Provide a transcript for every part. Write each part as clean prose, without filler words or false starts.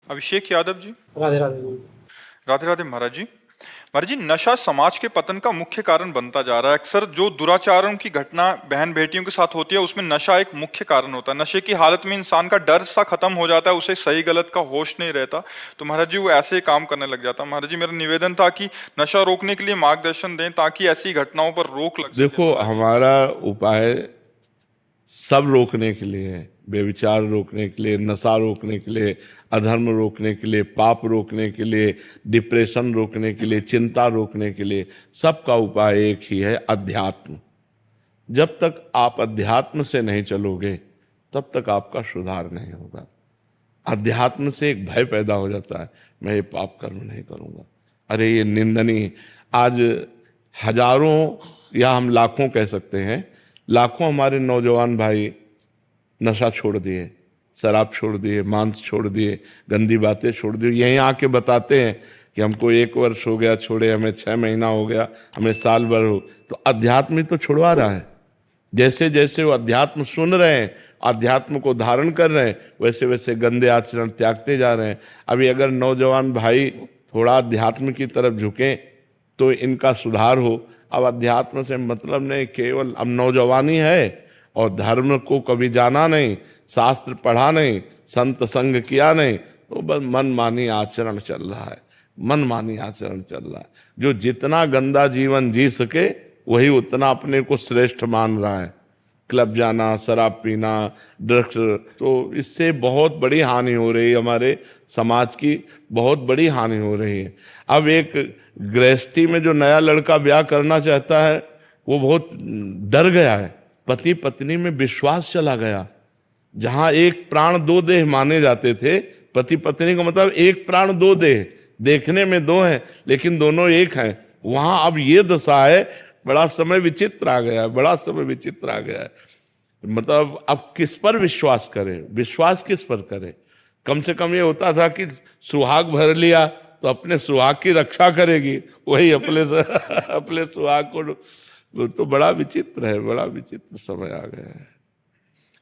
अभिषेक यादव जी। राधे राधे जी। राधे राधे महाराज जी। महाराज जी, नशा समाज के पतन का मुख्य कारण बनता जा रहा है। अक्सर जो दुराचारों की घटना बहन बेटियों के साथ होती है उसमें नशा एक मुख्य कारण होता है। नशे की हालत में इंसान का डर सा खत्म हो जाता है, उसे सही गलत का होश नहीं रहता, तो महाराज जी वो ऐसे काम करने लग जाता है। महाराज जी, मेरा निवेदन था कि नशा रोकने के लिए मार्गदर्शन दें ताकि ऐसी घटनाओं पर रोक लग सके देखो, महाराज। हमारा उपाय सब रोकने के लिए है। व्यभिचार रोकने के लिए, नशा रोकने के लिए, अधर्म रोकने के लिए, पाप रोकने के लिए, डिप्रेशन रोकने के लिए, चिंता रोकने के लिए, सबका उपाय एक ही है, अध्यात्म। जब तक आप अध्यात्म से नहीं चलोगे तब तक आपका सुधार नहीं होगा। अध्यात्म से एक भय पैदा हो जाता है, मैं ये पाप कर्म नहीं करूँगा, अरे ये निंदनीय। आज हजारों या हम लाखों कह सकते हैं, लाखों हमारे नौजवान भाई नशा छोड़ दिए, शराब छोड़ दिए, मांस छोड़ दिए, गंदी बातें छोड़ दी। यहीं आके बताते हैं कि हमको 1 वर्ष हो गया छोड़े, हमें 6 महीना हो गया, हमें साल भर हो। तो अध्यात्म ही तो छुड़वा रहा है। जैसे जैसे वो अध्यात्म सुन रहे हैं, अध्यात्म को धारण कर रहे हैं, वैसे वैसे गंदे आचरण त्यागते जा रहे हैं। अभी अगर नौजवान भाई थोड़ा अध्यात्म की तरफ झुकें तो इनका सुधार हो। अब अध्यात्म से मतलब नहीं, केवल अब नौजवानी है और धर्म को कभी जाना नहीं, शास्त्र पढ़ा नहीं, संत संग किया नहीं, तो बस मनमानी आचरण चल रहा है, मनमानी आचरण चल रहा है। जो जितना गंदा जीवन जी सके वही उतना अपने को श्रेष्ठ मान रहा है। क्लब जाना, शराब पीना, ड्रग्स, तो इससे बहुत बड़ी हानि हो रही है, हमारे समाज की बहुत बड़ी हानि हो रही है। अब एक गृहस्थी में जो नया लड़का ब्याह करना चाहता है वो बहुत डर गया है। पति पत्नी में विश्वास चला गया। जहां एक प्राण दो देह माने जाते थे, पति पत्नी का मतलब एक प्राण दो देह, देखने में दो हैं लेकिन दोनों एक हैं, वहां अब ये दशा है। बड़ा समय विचित्र आ गया है, बड़ा समय विचित्र आ गया है। मतलब अब किस पर विश्वास करें, विश्वास किस पर करें? कम से कम ये होता था कि सुहाग भर लिया तो अपने सुहाग की रक्षा करेगी, वही अपने सुहाग को। तो बड़ा विचित्र है, बड़ा विचित्र समय आ गया है।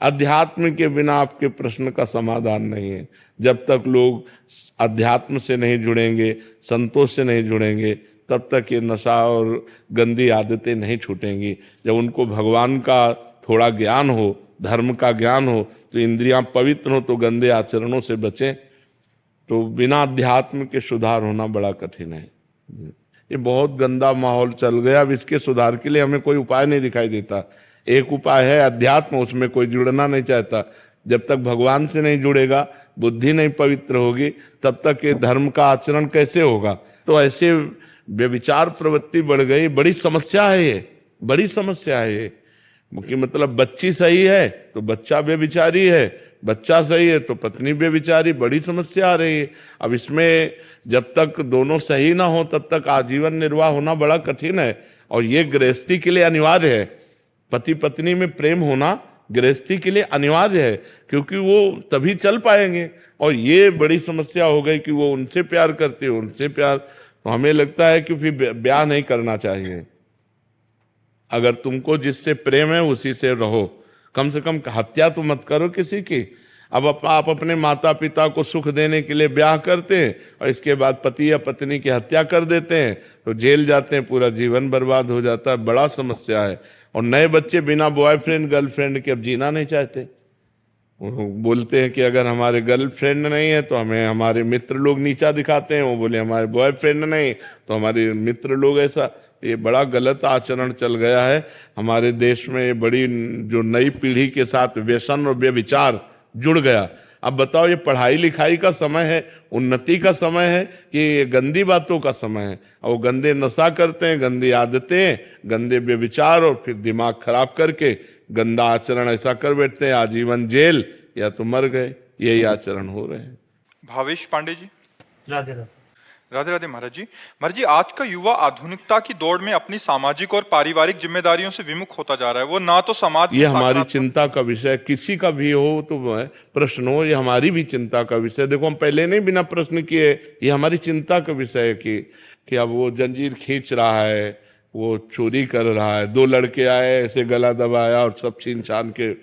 अध्यात्म के बिना आपके प्रश्न का समाधान नहीं है। जब तक लोग अध्यात्म से नहीं जुड़ेंगे, संतों से नहीं जुड़ेंगे, तब तक ये नशा और गंदी आदतें नहीं छूटेंगी। जब उनको भगवान का थोड़ा ज्ञान हो, धर्म का ज्ञान हो, तो इंद्रियां पवित्र हो, तो गंदे आचरणों से बचें। तो बिना अध्यात्म के सुधार होना बड़ा कठिन है। ये बहुत गंदा माहौल चल गया। अब इसके सुधार के लिए हमें कोई उपाय नहीं दिखाई देता। एक उपाय है अध्यात्म, उसमें कोई जुड़ना नहीं चाहता। जब तक भगवान से नहीं जुड़ेगा, बुद्धि नहीं पवित्र होगी, तब तक ये धर्म का आचरण कैसे होगा? तो ऐसे व्यभिचार प्रवृत्ति बढ़ गई, बड़ी समस्या है ये, बड़ी समस्या है ये। कि मतलब बच्ची सही है तो बच्चा व्यभिचारी है, बच्चा सही है तो पत्नी व्यभिचारी, बड़ी समस्या आ रही है। अब इसमें जब तक दोनों सही ना हो तब तक आजीवन निर्वाह होना बड़ा कठिन है। और ये गृहस्थी के लिए अनिवार्य है। पति पत्नी में प्रेम होना गृहस्थी के लिए अनिवार्य है, क्योंकि वो तभी चल पाएंगे। और ये बड़ी समस्या हो गई कि वो उनसे प्यार करते हो, उनसे प्यार, तो हमें लगता है कि फिर ब्याह नहीं करना चाहिए। अगर तुमको जिससे प्रेम है उसी से रहो, कम से कम हत्या तो मत करो किसी की। अब आप अपने माता पिता को सुख देने के लिए ब्याह करते हैं और इसके बाद पति या पत्नी की हत्या कर देते हैं तो जेल जाते हैं, पूरा जीवन बर्बाद हो जाता है। बड़ा समस्या है। और नए बच्चे बिना बॉयफ्रेंड गर्लफ्रेंड के अब जीना नहीं चाहते। वो बोलते हैं कि अगर हमारे गर्लफ्रेंड नहीं है तो हमें हमारे मित्र लोग नीचा दिखाते हैं। वो बोले हमारे बॉयफ्रेंड नहीं तो हमारे मित्र लोग ऐसा। ये बड़ा गलत आचरण चल गया है हमारे देश में। ये बड़ी जो नई पीढ़ी के साथ व्यसन और व्यभिचार जुड़ गया। अब बताओ, ये पढ़ाई लिखाई का समय है, उन्नति का समय है कि ये गंदी बातों का समय है? और वो गंदे नशा करते हैं, गंदी आदतें, गंदे व्यभिचार, और फिर दिमाग खराब करके गंदा आचरण ऐसा कर बैठते हैं, आजीवन जेल या तो मर गए। यही आचरण हो रहे हैं। भावेश पांडे जी। राधे राधे। राधे राधे महाराज जी। महाराज जी, आज का युवा आधुनिकता की दौड़ में अपनी सामाजिक और पारिवारिक जिम्मेदारियों से विमुख होता जा रहा है। वो ना तो समाज, ये हमारी चिंता का विषय, किसी का भी हो तो प्रश्न हो, ये हमारी भी चिंता का विषय। देखो, हम पहले नहीं बिना प्रश्न किए, ये हमारी चिंता का विषय है कि अब वो जंजीर खींच रहा है, वो चोरी कर रहा है। 2 लड़के आए, ऐसे गला दबाया और सब छीन छान के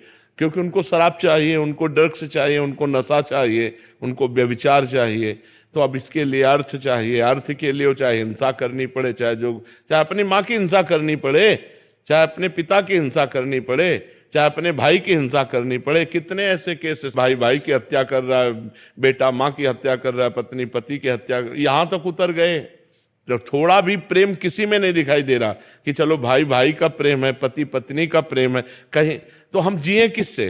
क्योंकि उनको शराब चाहिए, उनको ड्रग्स चाहिए, उनको नशा चाहिए, उनको व्यभिचार चाहिए। तो अब इसके लिए अर्थ चाहिए, अर्थ के लिए चाहे हिंसा करनी पड़े, चाहे अपनी माँ की हिंसा करनी पड़े, चाहे अपने पिता की हिंसा करनी पड़े, चाहे अपने भाई की हिंसा करनी पड़े। कितने ऐसे केसेस, भाई भाई की हत्या कर रहा है, बेटा माँ की हत्या कर रहा है, पत्नी पति की हत्या, यहां तक उतर गए। तो थोड़ा भी प्रेम किसी में नहीं दिखाई दे रहा कि चलो भाई भाई का प्रेम है, पति पत्नी का प्रेम है कहीं, तो हम जिए किससे?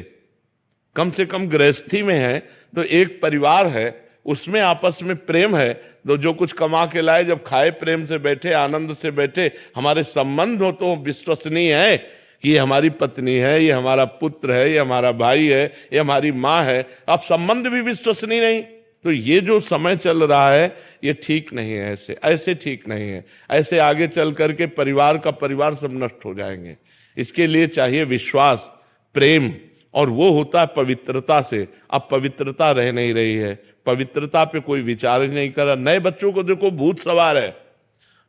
कम से कम गृहस्थी में है तो एक परिवार है, उसमें आपस में प्रेम है, तो जो कुछ कमा के लाए जब खाए, प्रेम से बैठे, आनंद से बैठे, हमारे संबंध हो तो विश्वसनीय है कि ये हमारी पत्नी है, ये हमारा पुत्र है, ये हमारा भाई है, ये हमारी माँ है। अब संबंध भी विश्वसनीय नहीं, तो ये जो समय चल रहा है ये ठीक नहीं है। ऐसे ठीक नहीं है। ऐसे आगे चल करके परिवार का परिवार सब नष्ट हो जाएंगे। इसके लिए चाहिए विश्वास, प्रेम, और वो होता है पवित्रता से। अब पवित्रता रह नहीं रही है, पवित्रता पे कोई विचार ही नहीं कर रहा। नए बच्चों को देखो भूत सवार है,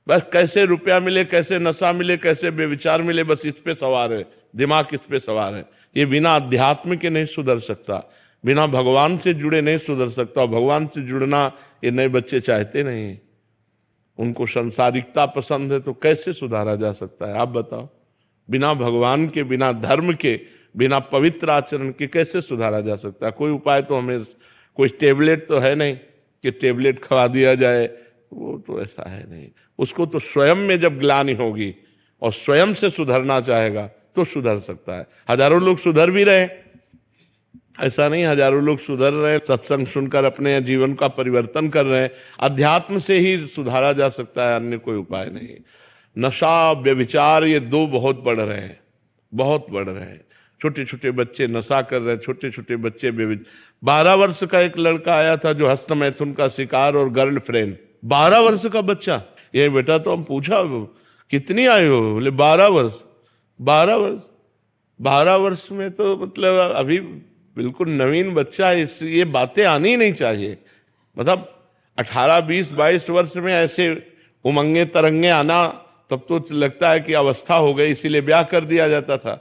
बस कैसे रुपया मिले, कैसे नशा मिले, कैसे बेविचार मिले, बस इस पे सवार है, दिमाग इस पे सवार है। ये बिना अध्यात्म के नहीं सुधर सकता, बिना भगवान से जुड़े नहीं सुधर सकता। और भगवान से जुड़ना ये नए बच्चे चाहते नहीं, उनको संसारिकता पसंद है, तो कैसे सुधारा जा सकता है आप बताओ? बिना भगवान के, बिना धर्म के, बिना पवित्र आचरण के कैसे सुधारा जा सकता है? कोई उपाय तो हमें, कोई टेबलेट तो है नहीं कि टेबलेट खवा दिया जाए, वो तो ऐसा है नहीं। उसको तो स्वयं में जब ग्लानि होगी और स्वयं से सुधरना चाहेगा तो सुधर सकता है। हजारों लोग सुधर भी रहे, ऐसा नहीं हजारों लोग सुधर रहे, सत्संग सुनकर अपने जीवन का परिवर्तन कर रहे हैं। अध्यात्म से ही सुधारा जा सकता है, अन्य कोई उपाय नहीं। नशा, व्यभिचार, ये दो बहुत बढ़ रहे हैं, बहुत बढ़ रहे हैं। छोटे छोटे बच्चे नशा कर रहे हैं, छोटे छोटे बच्चे 12 वर्ष का एक लड़का आया था जो हस्तमैथुन का शिकार, और गर्लफ्रेंड 12 वर्ष का बच्चा। ये बेटा, तो हम पूछा कितनी आयु हो? बोले 12 वर्ष। 12 वर्ष, 12 वर्ष में तो मतलब अभी बिल्कुल नवीन बच्चा है। ये बातें आनी नहीं चाहिए। मतलब 18, 20, 22 वर्ष में ऐसे उमंगे तरंगे आना, तब तो लगता है कि अवस्था हो गई, इसीलिए ब्याह कर दिया जाता था।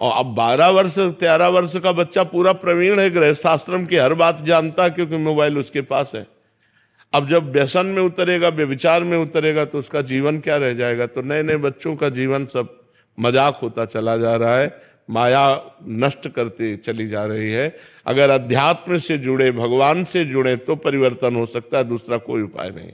और अब 12 वर्ष, 13 वर्ष का बच्चा पूरा प्रवीण है, गृहस्थाश्रम की हर बात जानता, क्योंकि मोबाइल उसके पास है। अब जब व्यसन में उतरेगा, व्यभिचार में उतरेगा, तो उसका जीवन क्या रह जाएगा? तो नए नए बच्चों का जीवन सब मजाक होता चला जा रहा है, माया नष्ट करती चली जा रही है। अगर अध्यात्म से जुड़े, भगवान से जुड़े, तो परिवर्तन हो सकता है, दूसरा कोई उपाय नहीं।